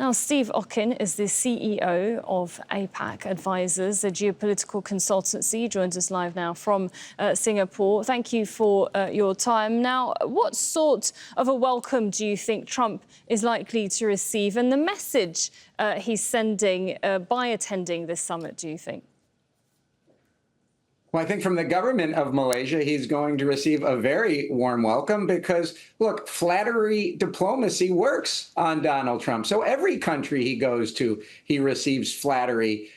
Now, Steve Okun is the CEO of APAC Advisors, a geopolitical consultancy. He joins us live now from Singapore. Thank you for your time. Now, what sort of a welcome do you think Trump is likely to receive, and the message he's sending by attending this summit, do you think? Well, I think from the government of Malaysia, he's going to receive a very warm welcome because, look, flattery diplomacy works on Donald Trump. So every country he goes to, he receives flattery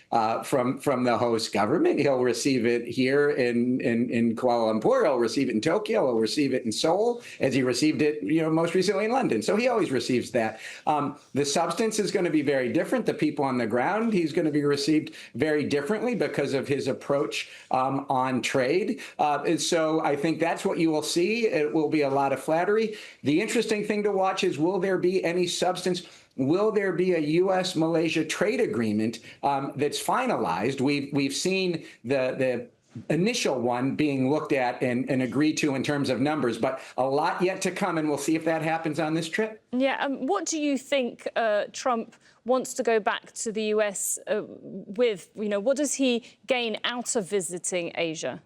from the host government. He'll receive it here in Kuala Lumpur. He'll receive it in Tokyo. He'll receive it in Seoul, as he received it, most recently in London. So he always receives that. The substance is going to be very different. The people on the ground, he's going to be received very differently because of his approach on trade. And so I think that's what you will see. It will be a lot of flattery. The interesting thing to watch is, will there be any substance? Will there be a US-Malaysia trade agreement that's finalized? We've seen the initial one being looked at and agreed to in terms of numbers, but a lot yet to come, and we'll see if that happens on this trip. Yeah, what do you think Trump wants to go back to the US with? What does he gain out of visiting Asia?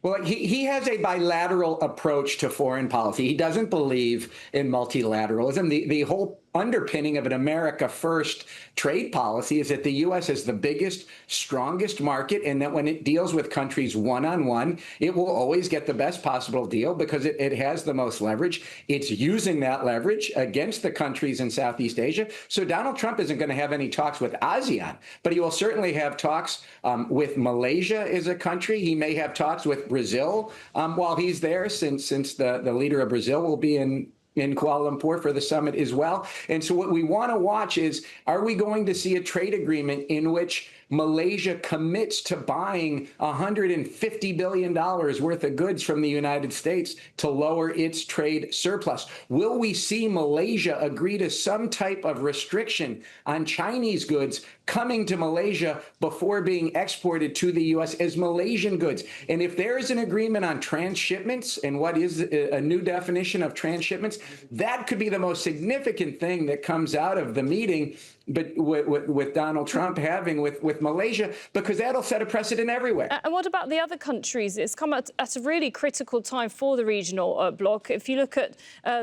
Well, he has a bilateral approach to foreign policy. He doesn't believe in multilateralism. The whole underpinning of an America First trade policy is that the U.S. is the biggest, strongest market, and that when it deals with countries one-on-one, it will always get the best possible deal because it has the most leverage. It's using that leverage against the countries in Southeast Asia. So Donald Trump isn't going to have any talks with ASEAN, but he will certainly have talks with Malaysia as a country. He may have talks with Brazil while he's there, since the leader of Brazil will be in Kuala Lumpur for the summit as well. And so what we want to watch is, are we going to see a trade agreement in which Malaysia commits to buying $150 billion worth of goods from the United States to lower its trade surplus? Will we see Malaysia agree to some type of restriction on Chinese goods coming to Malaysia before being exported to the U.S. as Malaysian goods? And if there is an agreement on transshipments, and what is a new definition of transshipments, that could be the most significant thing that comes out of the meeting but with Donald Trump having with Malaysia, because that'll set a precedent everywhere. And what about the other countries? It's come at a really critical time for the regional bloc. If you look at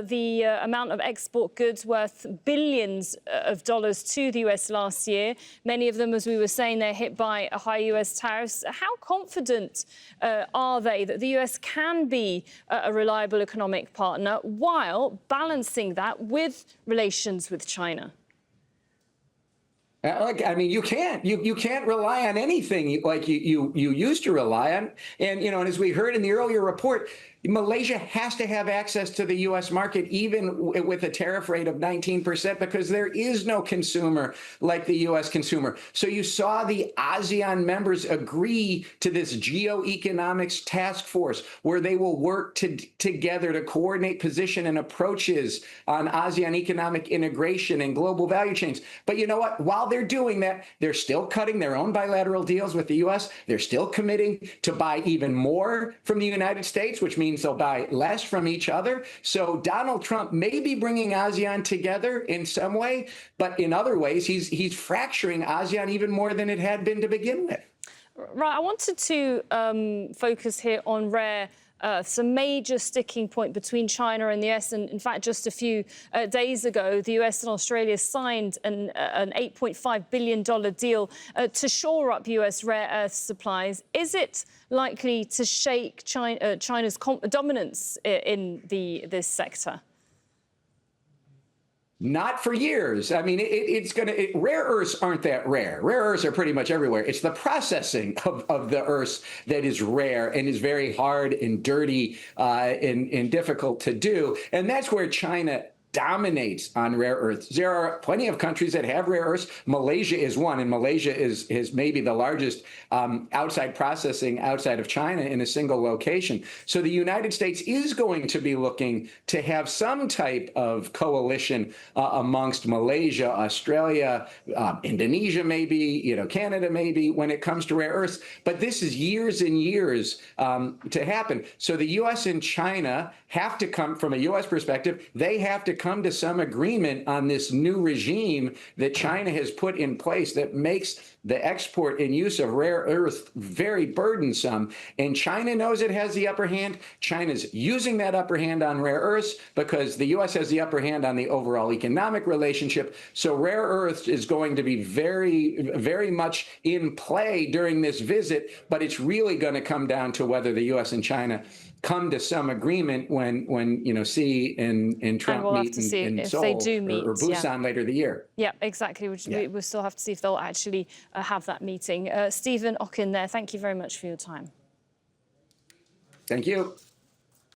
the amount of export goods worth billions of dollars to the US last year, many of them, as we were saying, they're hit by high US tariffs. How confident are they that the US can be a reliable economic partner while balancing that with relations with China? I mean, you can't rely on anything like you used to rely on. And, and as we heard in the earlier report, Malaysia has to have access to the U.S. market, even with a tariff rate of 19%, because there is no consumer like the U.S. consumer. So you saw the ASEAN members agree to this geoeconomics task force where they will work together to coordinate position and approaches on ASEAN economic integration and global value chains. But you know what? While they're doing that, they're still cutting their own bilateral deals with the U.S. They're still committing to buy even more from the United States, which means they'll buy less from each other. So Donald Trump may be bringing ASEAN together in some way, but in other ways, he's fracturing ASEAN even more than it had been to begin with. Right. I wanted to focus here on rare earths, a major sticking point between China and the US. And in fact, just a few days ago, the US and Australia signed an $8.5 billion deal to shore up US rare earth supplies. Is it likely to shake China's dominance in this sector? Not for years. I mean, rare earths aren't that rare. Rare earths are pretty much everywhere. It's the processing of the earths that is rare and is very hard and dirty and difficult to do. And that's where China dominates on rare earths. There are plenty of countries that have rare earths. Malaysia is one, and Malaysia is maybe the largest outside processing outside of China in a single location. So the United States is going to be looking to have some type of coalition amongst Malaysia, Australia, Indonesia, maybe, Canada, maybe, when it comes to rare earths. But this is years and years to happen. So the U.S. and China have to come, from a U.S. perspective, they have to come come to some agreement on this new regime that China has put in place that makes the export and use of rare earth very burdensome. And China knows it has the upper hand. China's using that upper hand on rare earths because the U.S. has the upper hand on the overall economic relationship. So rare earths is going to be very, very much in play during this visit, but it's really going to come down to whether the U.S. and China come to some agreement when you know, Xi and Trump we'll meet in if Seoul they do meet, or Busan later the year. Yeah, exactly. We'll still have to see if they'll actually have that meeting. Stephen Okun there, thank you very much for your time. Thank you.